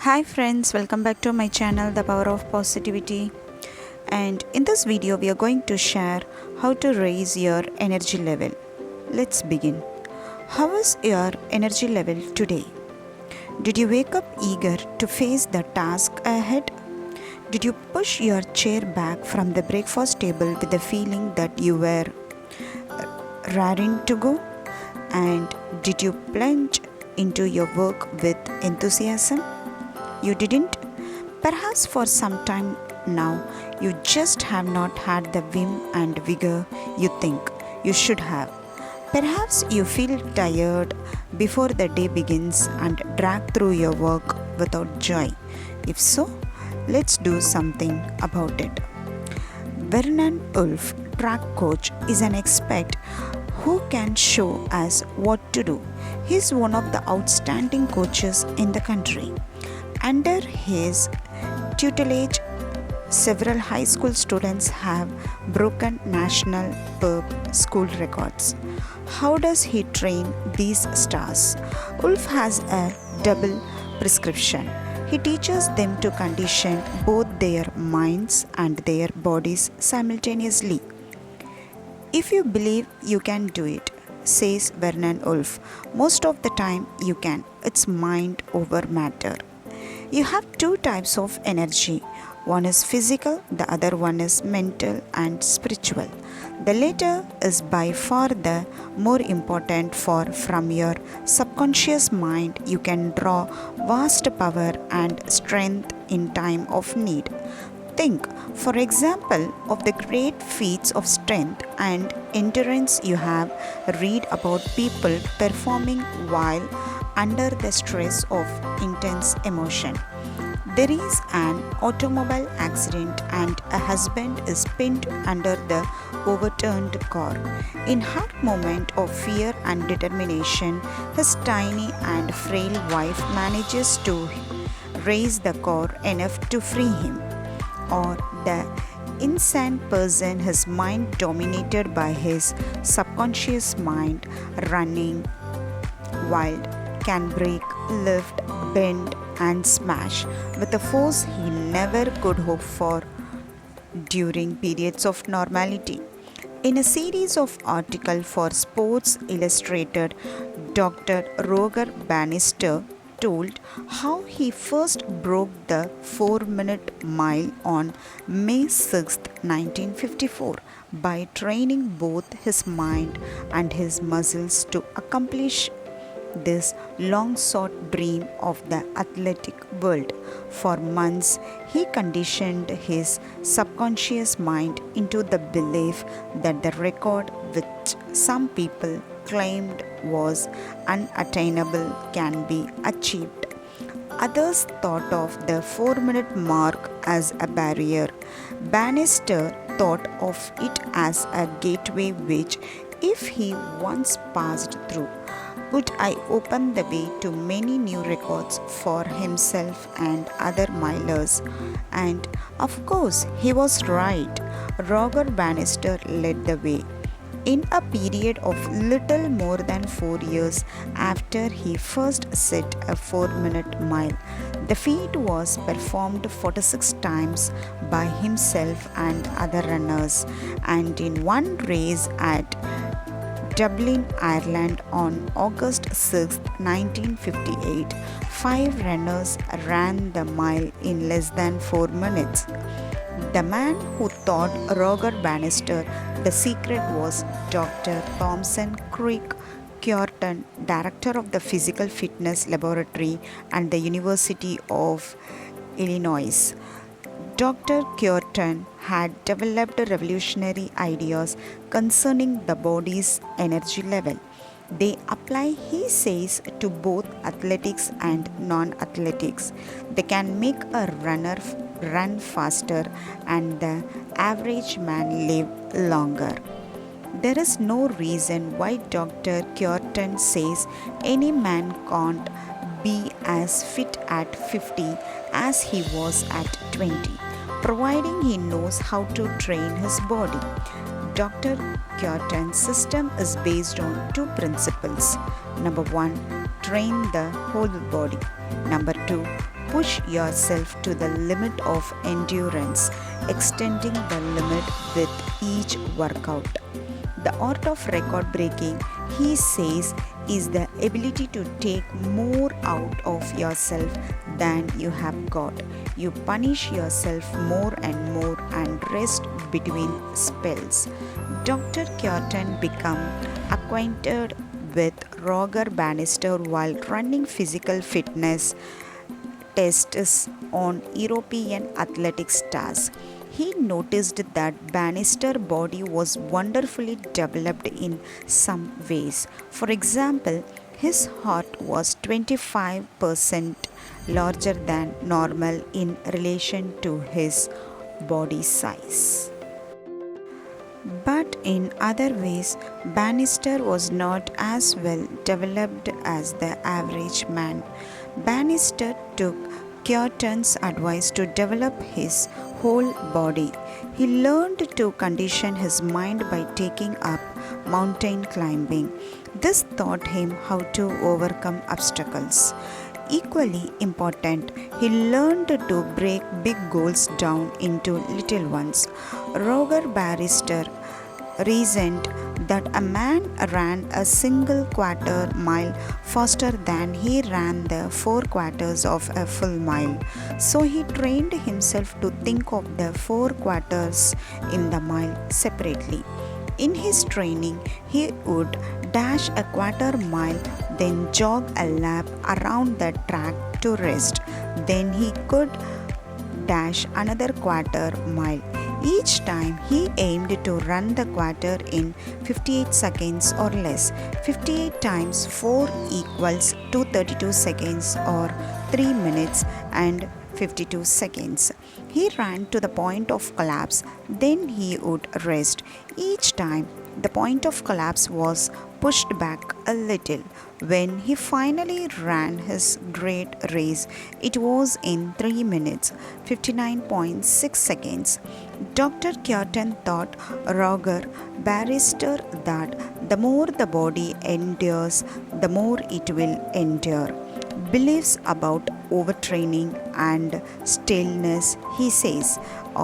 Hi friends, welcome back to my channel The Power of Positivity. And in this video we are going to share how to raise your energy level. Let's begin. How is your energy level today? Did you wake up eager to face the task ahead? Did you push your chair back from the breakfast table with the feeling that you were raring to go? And did you plunge into your work with enthusiasm? You didn't? Perhaps for some time now you just have not had the vim and vigor you think you should have. Perhaps you feel tired before the day begins and drag through your work without joy. If so, let's do something about it. Vernon Ulf, track coach, is an expert who can show us what to do. He's one of the outstanding coaches in the country. Under his tutelage, several high school students have broken national pub school records. How does he train these stars? Ulf has a double prescription. He teaches them to condition both their minds and their bodies simultaneously. If you believe you can do it, says Vernon Ulf, most of the time you can. It's mind over matter. You have two types of energy. One is physical, the other one is mental and spiritual. The latter is by far the more important, for from your subconscious mind you can draw vast power and strength in time of need. Think, for example, of the great feats of strength and endurance you have read about people performing while under the stress of intense emotion. There is an automobile accident and a husband is pinned under the overturned car. In her moment of fear and determination, his tiny and frail wife manages to raise the car enough to free him. Or the insane person, his mind dominated by his subconscious mind, running wild, can break, lift, bend, and smash with a force he never could hope for during periods of normality. In a series of articles for Sports Illustrated, Dr. Roger Bannister told how he first broke the 4-minute mile on May 6, 1954, by training both his mind and his muscles to accomplish this long sought dream of the athletic world. For months, he conditioned his subconscious mind into the belief that the record, which some people claimed was unattainable, can be achieved. Others thought of the 4-minute mark as a barrier. Bannister thought of it as a gateway which, if he once passed through, would I open the way to many new records for himself and other milers. And of course, he was right. Roger Bannister led the way. In a period of little more than 4 years after he first set a 4-minute mile, the feat was performed 46 times by himself and other runners, and in one race at Dublin, Ireland on August 6, 1958, 5 runners ran the mile in less than 4 minutes. The man who taught Roger Bannister the secret was Dr. Thomson Creek Kyorton, director of the Physical Fitness Laboratory at the University of Illinois. Dr. Kyorton had developed revolutionary ideas concerning the body's energy level. They apply, he says, to both athletics and non-athletics. They can make a runner run faster and the average man live longer. There is no reason why Dr. Kyorton says any man can't be as fit at 50 as he was at 20, providing he knows how to train his body. Dr. Kyorton's system is based on two principles. Number one, train the whole body. Number two, push yourself to the limit of endurance, extending the limit with each workout. The art of record breaking, he says, is the ability to take more out of yourself than you have got. You punish yourself more and more and rest between spells. Dr. Kjartan became acquainted with Roger Bannister while running physical fitness tests on European athletic stars. He noticed that Bannister's body was wonderfully developed in some ways. For example, his heart was 25% larger than normal in relation to his body size. But in other ways, Bannister was not as well developed as the average man. Bannister took Kjartan's advice to develop his whole body. He learned to condition his mind by taking up mountain climbing. This taught him how to overcome obstacles. Equally important, he learned to break big goals down into little ones. Roger Bannister reasoned that a man ran a single quarter mile faster than he ran the 4/4 of a full mile. So he trained himself to think of the 4/4 in the mile separately. In his training, he would dash a quarter mile, then jog a lap around the track to rest. Then he could dash another quarter mile. Each time he aimed to run the quarter in 58 seconds or less. 58 times 4 equals 232 seconds or 3 minutes and 52 seconds. He ran to the point of collapse, then he would rest. Each time the point of collapse was pushed back a little. When he finally ran his great race, it was in 3 minutes, 59.6 seconds. Dr. Kjartan taught Roger Bannister that the more the body endures, the more it will endure. Beliefs about overtraining and stillness, he says,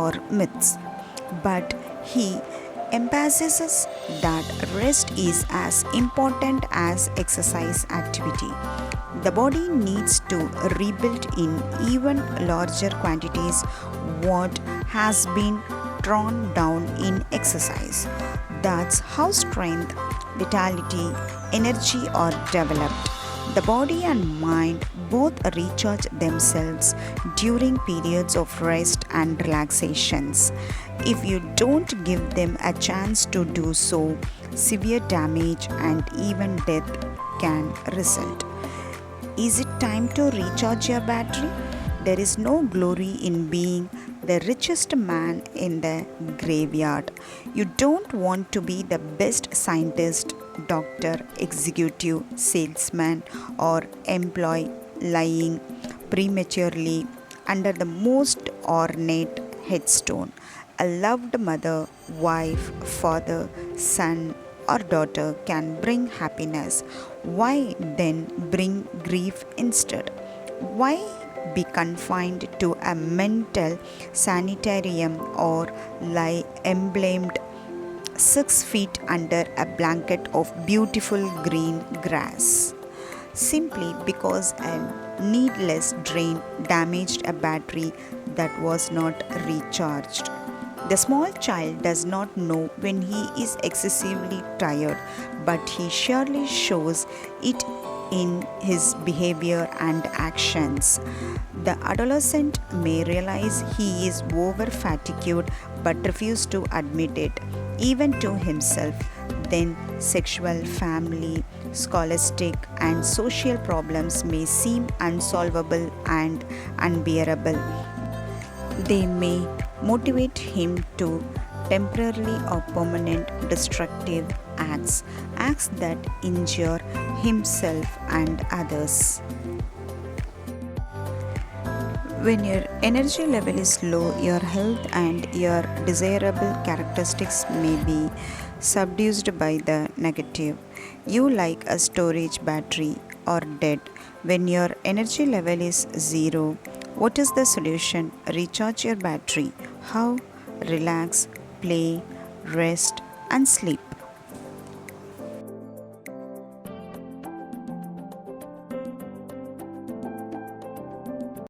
are myths. But he emphasizes that rest is as important as exercise activity. The body needs to rebuild in even larger quantities what has been drawn down in exercise. That's how strength, vitality, energy are developed. The body and mind both recharge themselves during periods of rest and relaxations. If you don't give them a chance to do so, severe damage and even death can result. Is it time to recharge your battery? There is no glory in being the richest man in the graveyard. You don't want to be the best scientist, doctor, executive, salesman, or employee lying prematurely under the most ornate headstone. A loved mother, wife, father, son, or daughter can bring happiness. Why then bring grief instead? Why be confined to a mental sanitarium or lie emblemed 6 feet under a blanket of beautiful green grass? Simply because a needless drain damaged a battery that was not recharged. The small child does not know when he is excessively tired, but he surely shows it in his behavior and actions. The adolescent may realize he is over fatigued but refuse to admit it, even to himself. Then sexual, family, scholastic, and social problems may seem unsolvable and unbearable. They may motivate him to temporarily or permanent destructive acts that injure himself and others. When your energy level is low, your health and your desirable characteristics may be subdued by the negative. You, like a storage battery, are dead. When your energy level is zero, What is the solution? Recharge your battery. How? Relax, play, rest, and sleep.